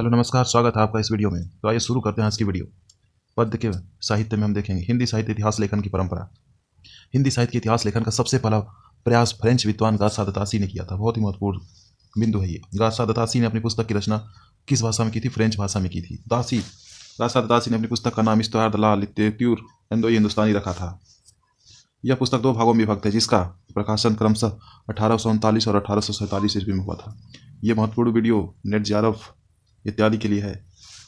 Hello नमस्कार, स्वागत है आपका इस वीडियो में। तो आइए शुरू करते हैं आज की वीडियो। पद्य के साहित्य में हम देखेंगे हिंदी साहित्य इतिहास लेखन की परंपरा। हिंदी साहित्य के इतिहास लेखन का सबसे पहला प्रयास फ्रेंच विद्वान गासा द तासी ने किया था। बहुत ही महत्वपूर्ण बिंदु है ये। गासा द तासी ने अपनी पुस्तक की रचना किस भाषा में की थी? फ्रेंच भाषा में की थी। गासा द तासी ने अपनी पुस्तक का नाम इस्तिहार द ला लिटरेक्यूर इंडो हिंदुस्तानी रखा था। यह पुस्तक दो भागों में विभक्त है, जिसका प्रकाशन क्रमशः 1839 और 1847 ईस्वी में हुआ था। ये महत्वपूर्ण वीडियो नेट जेआरएफ इत्यादि के लिए है।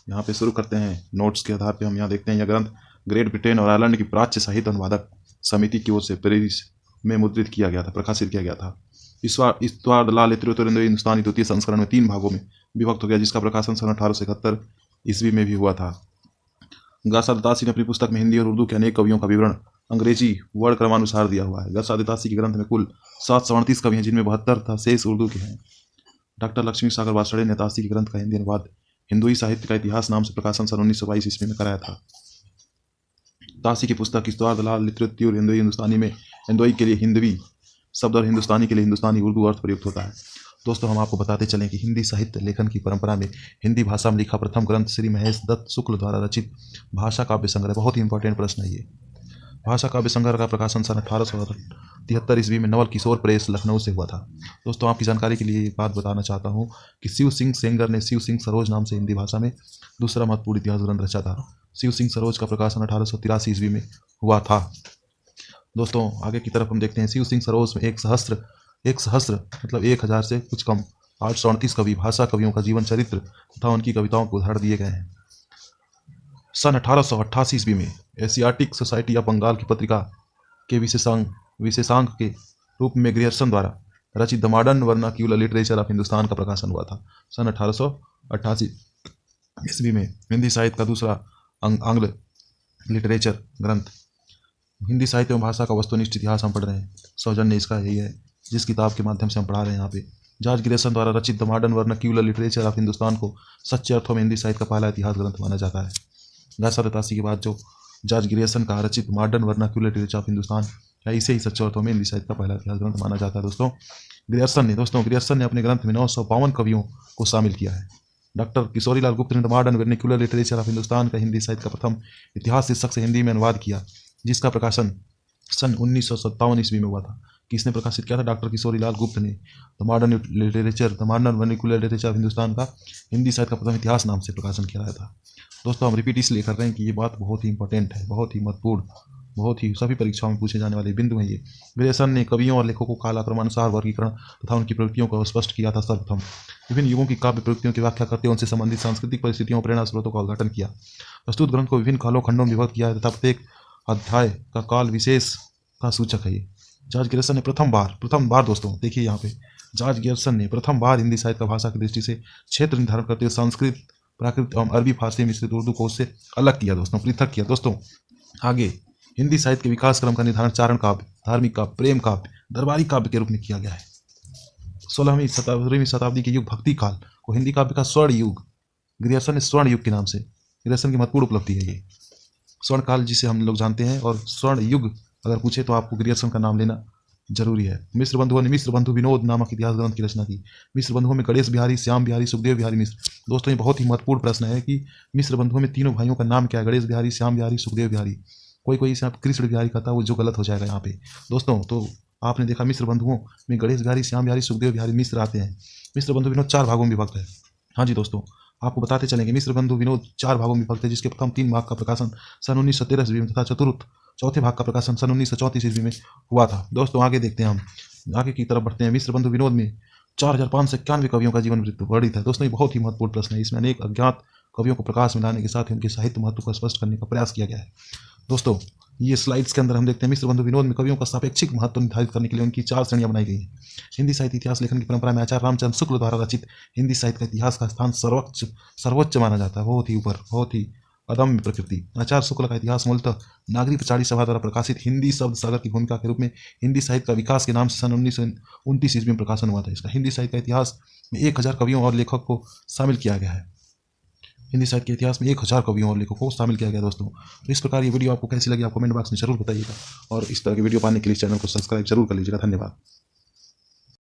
यहाँ पे शुरू करते हैं। नोट्स के आधार पे हम यहाँ देखते हैं, यह ग्रंथ ग्रेट ब्रिटेन और आयरलैंड की प्राच्य साहित्य अनुवादक समिति की ओर से पेरिस में मुद्रित किया गया था, प्रकाशित किया गया था। इस्तिहार द ला लिटरेक्यूर इंडो हिंदुस्तानी द्वितीय संस्करण में 3 भागों में विभक्त हो गया, जिसका प्रकाशन सन 1871 ईस्वी में भी हुआ था। गासा द तासी ने अपनी पुस्तक में हिंदी और उर्दू के अनेक कवियों का विवरण अंग्रेजी वर्ण क्रमानुसार दिया हुआ है। गासा द तासी के ग्रंथ में कुल 738 कवि हैं, जिनमें 72 शेष उर्दू के हैं। डॉक्टर लक्ष्मी सागर वासड़े ने तासी के ग्रंथ का हिंदी अनुवाद हिंदुई साहित्य का इतिहास नाम से प्रकाशन सन 1922 ईस्वी में कराया था। तासी की पुस्तक इस्तिहार द ला लिटरेक्यूर इंडो हिंदुस्तानी में हिंदुई के लिए हिंदवी शब्द और हिंदुस्तानी के लिए हिंदुस्तानी उर्दू अर्थ प्रयुक्त होता है। दोस्तों, हम आपको बताते चलें कि हिंदी साहित्य लेखन की परंपरा में हिंदी भाषा में लिखा प्रथम ग्रंथ श्री महेश दत्त शुक्ल द्वारा रचित भाषा काव्य संग्रह। बहुत ही इंपॉर्टेंट प्रश्न है ये। भाषा काव्य संग्रह का प्रकाशन सन 1873 ईस्वी में नवल किशोर प्रेस लखनऊ से हुआ था। दोस्तों, आपकी जानकारी के लिए एक बात बताना चाहता हूँ कि शिव सिंह सेंगर ने शिव सिंह सरोज नाम से हिंदी भाषा में दूसरा महत्वपूर्ण इतिहास ग्रंथ रचा था। शिव सिंह सरोज का प्रकाशन 1883 ईस्वी में हुआ था। दोस्तों, आगे की तरफ हम देखते हैं। शिव सिंह सरोज में एक सहस्त्र मतलब 1000 से कुछ कम 838 कवि भाषा कवियों का जीवन चरित्र तथा उनकी कविताओं को उदाहरण दिए गए हैं। सन 1888 ईस्वी में एशियाटिक सोसाइटी ऑफ बंगाल की पत्रिका के विशेषांक के रूप में ग्रियर्सन द्वारा रचित the modern vernacular literature of Hindustan का प्रकाशन हुआ था। सन 1888 ईस्वी में हिंदी साहित्य का दूसरा आंग्ल लिटरेचर ग्रंथ। हिंदी साहित्य में भाषा का वस्तुनिष्ठ इतिहास हम पढ़ रहे हैं। सौजन्य इसका यही है, जिस किताब के माध्यम से हम पढ़ा रहे हैं यहाँ पे। जॉर्ज ग्रियर्सन द्वारा रचित the modern vernacular literature of Hindustan को सच्चे अर्थों में हिंदी साहित्य का पहला इतिहास ग्रंथ माना जाता है। गासा द तासी के बाद जो जॉर्ज ग्रियर्सन का रचित modern vernacular literature of Hindustan है, इसे ही सच्चे अर्थों में हिंदी साहित्य का पहला इतिहास ग्रंथ माना जाता है। ग्रियर्सन ने अपने ग्रंथ में 952 कवियों को शामिल किया है। डॉक्टर किशोरीलाल गुप्त ने the modern vernacular literature of Hindustan का हिंदी साहित्य का प्रथम इतिहास शीर्षक से हिंदी में अनुवाद किया, जिसका प्रकाशन सन 1957 ईस्वी में हुआ था। किसने प्रकाशित किया था? डॉक्टर किशोरीलाल गुप्त ने the modern vernacular literature of Hindustan का हिंदी साहित्य का प्रथम इतिहास नाम से प्रकाशन किया गया था। दोस्तों, हम रिपीट इसलिए कर रहे हैं कि ये बात बहुत ही इंपॉर्टेंट है, बहुत ही महत्वपूर्ण, बहुत ही सभी परीक्षाओं में पूछे जाने वाले बिंदु हैं ये। ग्रियर्सन ने कवियों और लेखकों को कालक्रमानुसार वर्गीकरण तथा उनकी प्रवृत्तियों को स्पष्ट किया था। सर्वप्रथम विभिन्न युगों की काव्य प्रवृत्तियों की व्याख्या करते हुए उनसे संबंधित सांस्कृतिक परिस्थितियों और प्रेरणा स्रोतों का उद्घाटन किया। प्रस्तुत ग्रंथ को विभिन्न कालों खंडों में विभक्त किया है तथा प्रत्येक अध्याय का काल विशेष का सूचक है ये। जॉर्ज ग्रियर्सन ने प्रथम बार दोस्तों देखिए यहाँ पे, जॉर्ज ग्रियर्सन ने प्रथम बार हिंदी साहित्य का भाषा की दृष्टि से क्षेत्र निर्धारण करते हुए संस्कृत, प्राकृत एवं अरबी फारसी मिश्रित उर्दू को उससे अलग किया दोस्तों, पृथक किया। दोस्तों, आगे हिंदी साहित्य के विकास क्रम का निर्धारण चारण काव्य, धार्मिक काव्य, प्रेम काव्य, दरबारी काव्य के रूप में किया गया है। 16वीं शताब्दी के युग भक्ति काल को हिंदी काव्य का स्वर्ण युग, ग्रियर्सन ने स्वर्ण युग के नाम से, ग्रियर्सन की महत्वपूर्ण उपलब्धि है ये। स्वर्ण काल जिसे हम लोग जानते हैं, और स्वर्ण युग अगर पूछे तो आपको ग्रियर्सन का नाम लेना जरूरी है। मिश्र बंधुओं ने मिश्र बंधु विनोद नामक इतिहास ग्रंथ की रचना की। मिश्र बंधुओं में गणेश बिहारी, श्याम बिहारी, सुखदेव बिहारी मिश्र। दोस्तों, ये बहुत ही महत्वपूर्ण प्रश्न है कि मिश्र बंधुओं में तीनों भाइयों का नाम क्या है? गणेश बिहारी, श्याम बिहारी, सुखदेव बिहारी। कोई इसे आप कृष्ण बिहारी कहता है, वो जो गलत हो जाएगा यहाँ पे दोस्तों। तो आपने देखा मिश्र बंधुओं में गणेश बिहारी, श्याम बिहारी, सुखदेव बिहारी मिश्र आते हैं। मिश्र बंधु विनोद 4 भागों में विभक्त है। हाँ जी दोस्तों, आपको बताते चलेंगे मिश्र बंधु विनोद 4 भागों में विभक्त है, जिसके प्रथम 3 भाग का प्रकाशन सन 1913 ईस्वी में तथा चौथे भाग का प्रकाशन सन 1934 ईस्वी में हुआ था। दोस्तों, आगे देखते हैं, हम आगे की तरफ बढ़ते हैं। मिश्र बंधु विनोद में 4591 कवियों का जीवन वृत्त वर्णित है। दोस्तों, ये बहुत ही महत्वपूर्ण प्रश्न है। इसमें अनेक अज्ञात कवियों को प्रकाश में लाने के साथ ही उनके साहित्य महत्व को स्पष्ट करने का प्रयास किया गया है। दोस्तों, ये स्लाइड्स के अंदर हम देखते हैं मिश्र बंधु विनोद में कवियों का सापेक्षिक महत्व निर्धारित करने के लिए उनकी 4 श्रेणियां बनाई गई हैं। हिंदी साहित्य इतिहास लेखन की परंपरा में आचार्य रामचंद्र शुक्ल द्वारा रचित हिंदी साहित्य का इतिहास का स्थान सर्वोच्च माना जाता है, बहुत ही ऊपर, बहुत ही अदम्य प्रकृति। आचार्य शुक्ल का इतिहास मूलतः नागरी प्रचारी सभा द्वारा प्रकाशित हिंदी शब्द सागर की भूमिका के रूप में हिंदी साहित्य का विकास के नाम से सन 1929 ईस्वी में प्रकाशन हुआ था। इसका हिंदी साहित्य का इतिहास में 1000 कवियों और लेखक को शामिल किया गया है। हिंदी साहित्य के इतिहास में 1000 कवियों और लेखकों को शामिल किया गया दोस्तों। तो इस प्रकार ये वीडियो आपको कैसी लगी आप कमेंट बॉक्स में जरूर बताइएगा, और इस तरह की वीडियो पाने के लिए चैनल को सब्सक्राइब जरूर कर लीजिएगा। धन्यवाद।